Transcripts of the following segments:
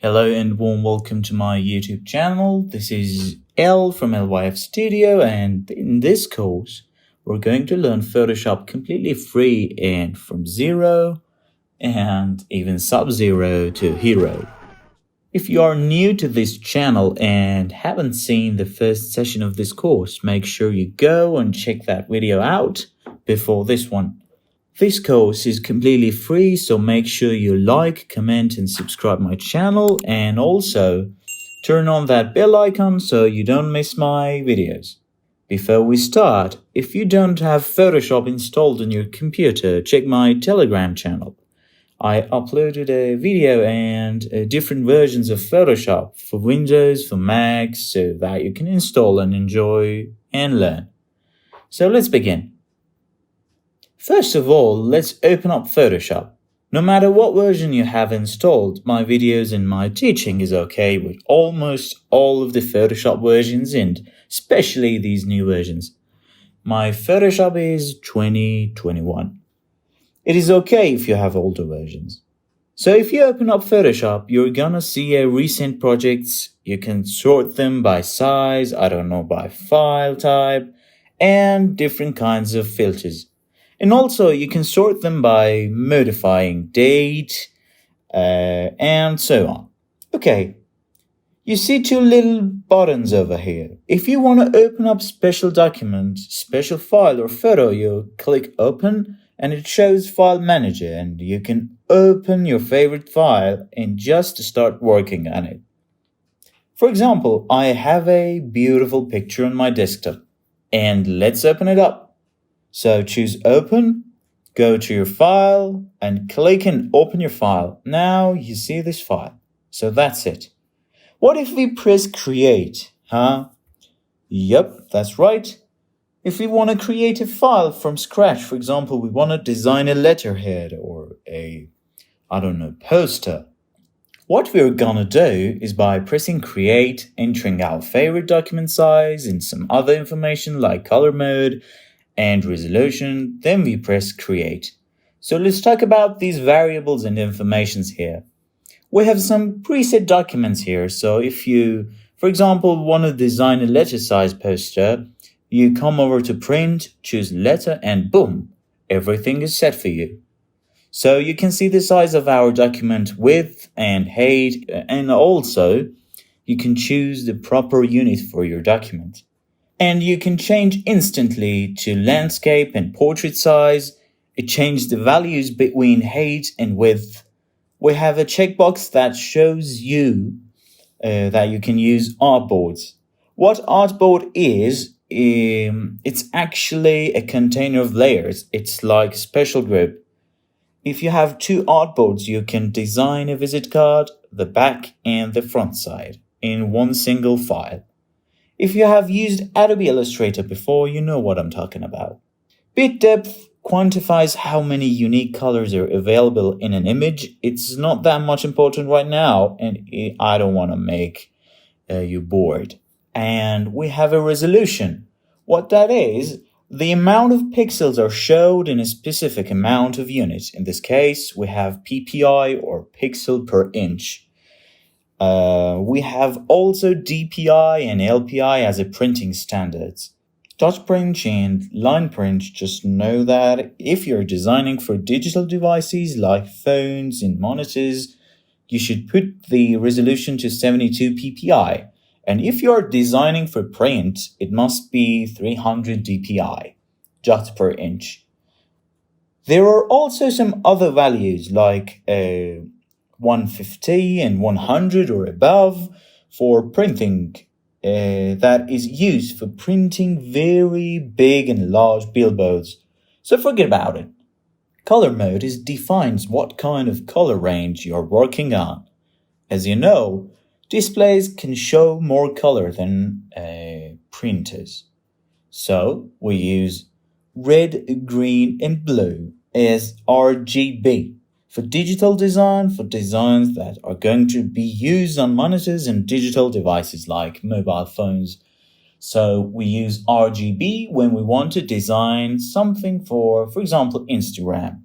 Hello and warm welcome to my YouTube channel. This is L from LYF Studio, and in this course we're going to learn Photoshop completely free and from zero and even sub-zero to hero. If you are new to this channel and haven't seen the first session of this course, make sure you go and check that video out before this one. This course is completely free, so make sure you like, comment and subscribe my channel, and also turn on that bell icon so you don't miss my videos. Before we start, if you don't have Photoshop installed on your computer, check my Telegram channel. I uploaded a video and different versions of Photoshop for Windows, for Macs, so that you can install and enjoy and learn. So let's begin. First of all, let's open up Photoshop. No matter what version you have installed, my videos and my teaching is okay with almost all of the Photoshop versions and especially these new versions. My Photoshop is 2021. It is okay if you have older versions. So if you open up Photoshop, you're gonna see recent projects. You can sort them by size, by file type, and different kinds of filters. And also you can sort them by modifying date, and so on. Okay, you see two little buttons over here. If you want to open up special document, special file or photo, you click open and it shows file manager and you can open your favorite file and just start working on it. For example, I have a beautiful picture on my desktop and let's open it up. So choose open, go to your file and click and open your file. Now you see this file. So that's it. What if we press create? Yep, that's right. If we want to create a file from scratch, for example, we want to design a letterhead or a poster. What we're gonna do is by pressing create, entering our favorite document size and some other information like color mode and resolution, then we press create. So let's talk about these variables and informations here. We have some preset documents here, so if you, for example, want to design a letter size poster, you come over to print, choose letter, and boom, everything is set for you. So you can see the size of our document, width and height, and also you can choose the proper unit for your document. And you can change instantly to landscape and portrait size. It changes the values between height and width. We have a checkbox that shows you that you can use artboards. What artboard is, it's actually a container of layers. It's like special group. If you have two artboards, you can design a visit card, the back and the front side in one single file. If you have used Adobe Illustrator before, you know what I'm talking about. Bit depth quantifies how many unique colors are available in an image. It's not that much important right now, and I don't want to make you bored. And we have a resolution. What that is, the amount of pixels are showed in a specific amount of units. In this case, we have PPI or pixel per inch. We have also DPI and LPI as a printing standards. Touch print and line print, just know that if you're designing for digital devices like phones and monitors, you should put the resolution to 72 PPI. And if you're designing for print, it must be 300 DPI, dots per inch. There are also some other values like 150 and 100 or above for printing that is used for printing very big and large billboards. So forget about it. Color mode defines what kind of color range you're working on. As you know, displays can show more color than printers. So we use red, green, and blue as RGB for digital design, for designs that are going to be used on monitors and digital devices like mobile phones. So we use RGB when we want to design something for example, Instagram.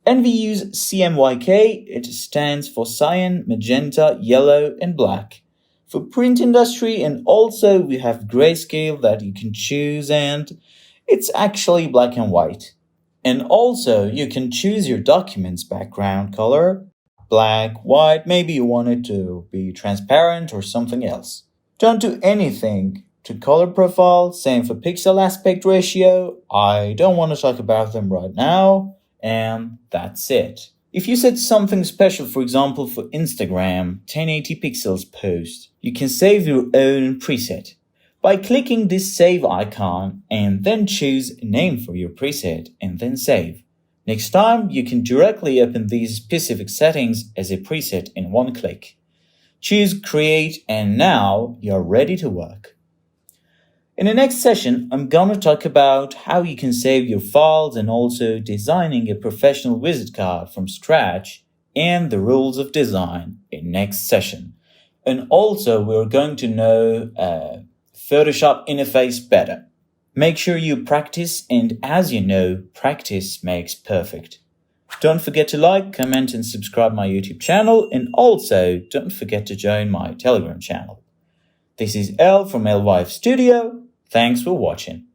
And we use CMYK, it stands for cyan, magenta, yellow, and black. For print industry, and also we have grayscale that you can choose, and it's actually black and white. And also you can choose your document's background color, black, white, maybe you want it to be transparent or something else. Don't do anything to color profile, same for pixel aspect ratio. I don't want to talk about them right now, and that's it. If you set something special, for example, for Instagram, 1080 pixels post, you can save your own preset by clicking this save icon and then choose a name for your preset and then save. Next time, you can directly open these specific settings as a preset in one click. Choose create and now you're ready to work. In the next session, I'm gonna talk about how you can save your files and also designing a professional visit card from scratch and the rules of design in next session. And also, we're going to know Photoshop interface better. Make sure you practice, and as you know, practice makes perfect. Don't forget to like, comment, and subscribe my YouTube channel, and also don't forget to join my Telegram channel. This is L from LYF Studio. Thanks for watching.